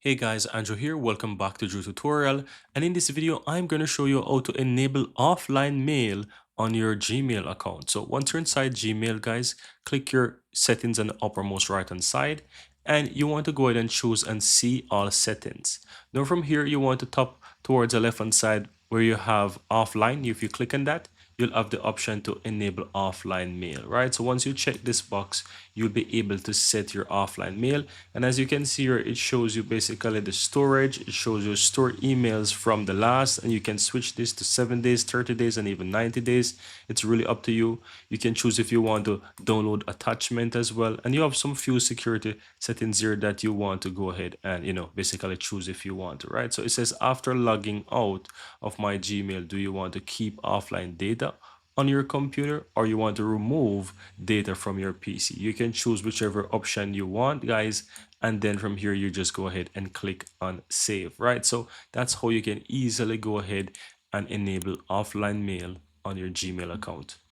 Hey guys, Andrew here. Welcome back to Drew Tutorial. And in this video, I'm going to show you how to enable offline mail on your Gmail account. So once you're inside Gmail, guys, click your settings on the uppermost right hand side. And you want to go ahead and choose and see all settings. Now from here, you want to tap towards the left hand side where you have offline. If you click on that, you'll have the option to enable offline mail, right? So once you check this box, you'll be able to set your offline mail. And as you can see here, it shows you basically the storage. It shows you store emails from the last, and you can switch this to 7 days, 30 days, and even 90 days. It's really up to you. You can choose if you want to download attachment as well. And you have some few security settings here that you want to go ahead and, basically choose if you want to, right? So it says after logging out of my Gmail, do you want to keep offline data on your computer or you want to remove data from your PC? You can choose whichever option you want, guys, and then from here you just go ahead and click on save, right? So that's how you can easily go ahead and enable offline mail on your Gmail account.